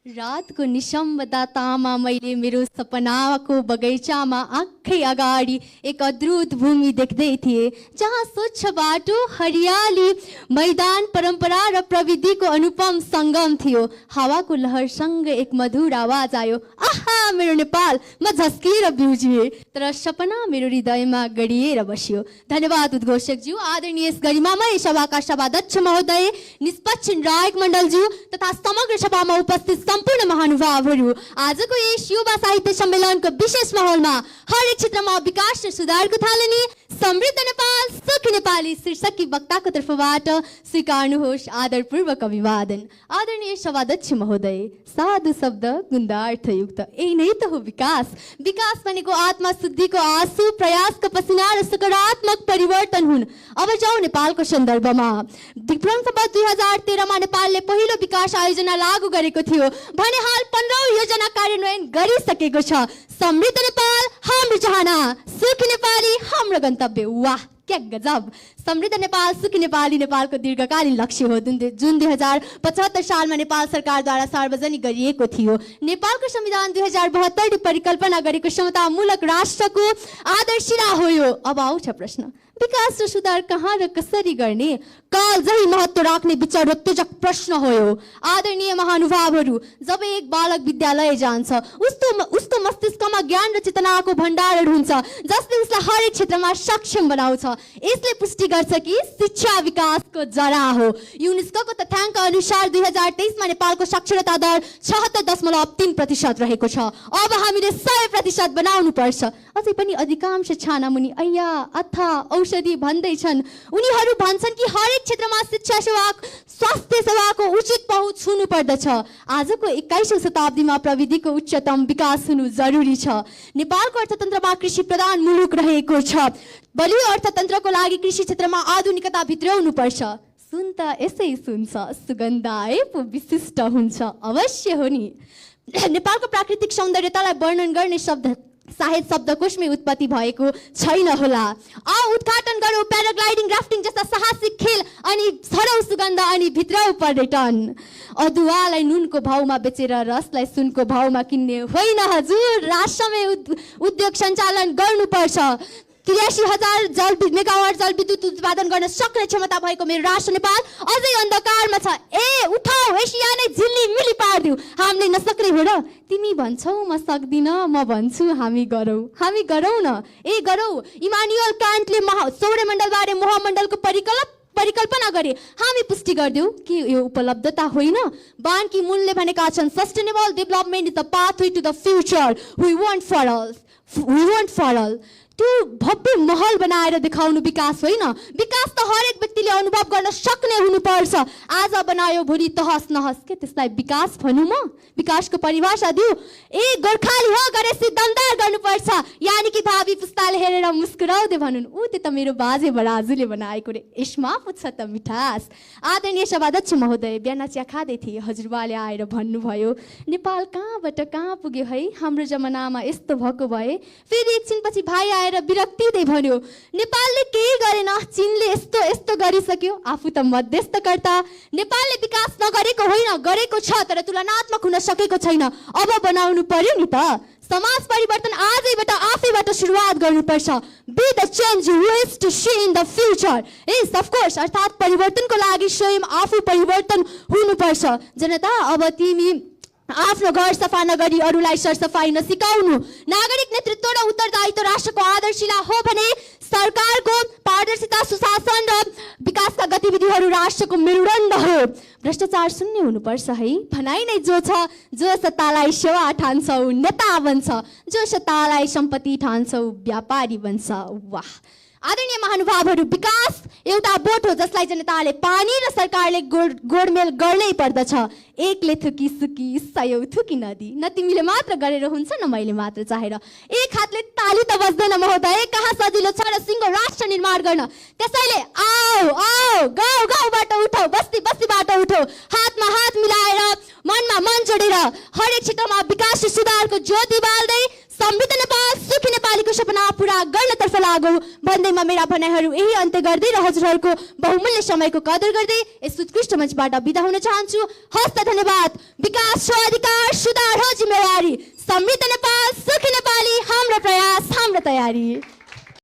रातको निशम्बतामा मैले मेरो सपनाको बगैँचामा आँखै अगाडि एक अद्भुत भूमि देख्दै थिएँ, जहाँ स्वच्छ बाटो, हरियाली मैदान, परम्परा र प्रविधिको अनुपम सङ्गम थियो। हावाको लहरसँग एक मधुर आवाज आयो, आहा मेरो नेपाल, म झस्किएर बिउजिएँ। तर सपना मेरो हृदयमा गडिएर बस्यो। धन्यवाद उद्घोषकज्यू, आदरणीय गरिमामय सभाका सभाध्यक्ष महोदय, निष्पक्ष नायक मण्डलज्यू तथा समग्र सभामा उपस्थित सम्पूर्ण महानुभावहरू, आजको यस युवा साहित्य सम्मेलनको विशेष माहौलमा हरेक क्षेत्रमा विकास र सुधारको थालनी समृद्ध नेपाल सुखी नेपाली शीर्षकी वक्ताको तर्फबाट स्वीकार्नुहोस् आदरपूर्वक अभिवादन। आदरणीय सभाध्यक्ष महोदय, साधु शब्द गुन्दार्थयुक्त, यही नै त हो विकास। विकास भनेको आत्मा शुद्धिको आँसु, प्रयासको पसिना र सकारात्मक परिवर्तन हुन्। अब जाउँ नेपालको सन्दर्भमा। विक्रम सम्वत 2013 मा नेपालले पहिलो विकास आयोजना लागू गरेको थियो भने हाल 15औं योजना कार्यान्वयन गरिसकेको छ। समृद्ध नेपाल हाम्रो चाहना, सुखी नेपाली हाम्रो गन्तव्य। वाह क्या गजब! समृद्ध नेपाल सुखी नेपाली नेपालको दीर्घकालीन लक्ष्य हो, जुन 2075 सालमा नेपाल सरकारद्वारा सार्वजनिक गरिएको थियो। नेपालको संविधान 2072 परिकल्पना गरेको समतामूलक राष्ट्रको आदर्शिला हो यो। अब आउँछ प्रश्न, विकास र सुधार कहाँ र कसरी गर्ने? काल जही महत्त्व राख्ने विचारोत्तेजक प्रश्न हो यो। आदरणीय महानुभावहरू, जब एक बालक विद्यालय जान्छ, उसको मस्तिष्कमा ज्ञान र चेतनाको भण्डारण हुन्छ, जसले उसलाई हरेक क्षेत्रमा सक्षम बनाउँछ। यसले पुष्टि गर्छ कि शिक्षा विकासको जरा हो। युनेस्कोको तथ्याङ्क अनुसार 2023 मा नेपालको साक्षरता दर 76.3% रहेको छ। अब हामीले 100% बनाउनु पर्छ। अझै पनि अधिकांश छानामुनि ऐया अथा औषधि भन्दैछन्। उनीहरू भन्छन् कि हरेक क्षेत्रमा शिक्षा सेवा, स्वास्थ्य सेवाको उचित पहुँच हुनु पर्दछ। आजको 21औं शताब्दीमा प्रविधिको उच्चतम विकास हुनु जरुरी छ। नेपालको अर्थतन्त्रमा कृषि प्रधान मुलुक रहेको छ। बलियो अर्थतन्त्रको लागि कृषि क्षेत्रमा आधुनिकता भित्र्याउनु पर्छ। सुन त यसै सुन्छ, सुगन्ध आए पो विशिष्ट हुन्छ। अवश्य हो नि। नेपालको प्राकृतिक सौन्दर्यतालाई वर्णन गर्ने शब्द सायद शब्दकोशमै उत्पत्ति भएको छैन होला। उद्घाटन गरौँ प्याराग्लाइडिङ, राफ्टिङ जस्ता साहसिक खेल अनि छरौं सुगन्ध अनि भित्रौ पर्यटन। अदुवालाई नुनको भाउमा बेचेर रसलाई सुनको भाउमा किन्ने होइन हजुर, राष्ट्रमै उद्योग सञ्चालन गर्नुपर्छ। 83,000 मेगावाट जलविद्युत उत्पादन गर्न सक्ने क्षमता भएको मेरो राष्ट्र नेपाल अझै अन्धकारमा छ। उठाऊ, एसिया नै झिल्ली मिली पार्दिउ। हामीले नसक्ने हो र? तिमी भन्छौ म सक्दिन, म भन्छु हामी गरौँ। हामी गरौँ न, गरौँ। इमानुएल कान्टले सौरमण्डलबारे मोहमण्डलको परिकल्पना गरे। हामी पुष्टि गर्दियौ कि यो उपलब्धता होइन। बान की मुनले भनेका छन्, sustainable development is the pathway to the future we want for all. त्यो भव्य महल बनाएर देखाउनु विकास होइन। विकास त हरेक व्यक्तिले अनुभव गर्न सक्ने हुनुपर्छ। आज बनायो भोलि तहस नहस, के त्यसलाई विकास भनौँ? म विकासको परिभाषा दिउ, गोर्खाली हो गरेसी दमदार गर्नुपर्छ, यानि कि भावी पुस्ताले हेरेर मुस्कुराउँदै भनुन्, त्यो त मेरो बाजे बराजुले बनाएको रे, यसमा पुग्छ त मिठास। आदरणीय सभाध्यक्ष महोदय, बिहान चिया खाँदै थिए, हजुरबाले आएर भन्नुभयो, नेपाल कहाँबाट कहाँ पुग्यो है, हाम्रो जमानामा यस्तो भएको भए। फेरि एकछिनपछि भाइ आएर विरक्तिदै भन्यो, नेपालले केही गरेन, चीनले यस्तो यस्तो गरिसक्यो, आफू त मध्यस्थकर्ता। नेपालले विकास नगरेको होइन, गरेको छ, तर तुलनात्मक हुन सकेको छैन। अब बनाउनु पर्यो नि त। समाज परिवर्तन आजैबाट आफैबाट सुरुवात गर्नुपर्छ। Be the change you wish to see in the future. Yes of course, अर्थात् परिवर्तनको लागि स्वयं आफू परिवर्तन हुनुपर्छ। जनता, अब तिमी आफ्नो घर सफा नगरी अरूलाई सरसफाई नसिकाउनु। नागरिक नेतृत्व र उत्तरदायित्व राष्ट्रको आदर्शिला हो भने सरकारको पारदर्शिता, सुशासन र विकासका गतिविधिहरू राष्ट्रको मेरुदण्ड हो। भ्रष्टाचार शून्य हुनुपर्छ है। भनाइ नै जो छ, जो सत्तालाई सेवा ठान्छौ नेता बन्छ, जो सत्तालाई सम्पत्ति ठान्छौ व्यापारी बन्छ। वाह! आदरणीय महानुभावहरू, विकास एउटा बोट हो जसलाई जनताले पानी र सरकारले गोडमेल गर्नै पर्दछ। एकले थुकी सुकी सयौं थुकी नदी। न तिमीले मात्र गरेर हुन्छ, न मैले मात्र चाहेर। एक हातले ताली त बज्दैन महोदय, कहाँ सजिलो छ र सिङ्गो राष्ट्र निर्माण गर्न। त्यसैले आओ गाउँ गाउँबाट उठौ, बस्ती बस्तीबाट उठौ, हातमा हात मिलाएर, मनमा मन जोडेर हरेक क्षेत्रमा विकास र सुधारको ज्योति बाल्दै समृद्ध नेपाल सुखी नेपालीको सपना पुरा गर्नतर्फ लागौँ भन्दैमा मेरा भनाइहरू यही अन्त्य गर्दै र हजुरहरूको बहुमूल्य समयको कदर गर्दै यस उत्कृष्ट मञ्चबाट बिदा हुन चाहन्छु। हस्त धन्यवाद। विकास हो अधिकार, सुधार हो जिम्मेवारी। समृद्ध नेपाल सुखी नेपाली, हाम्रो प्रयास हाम्रो तयारी।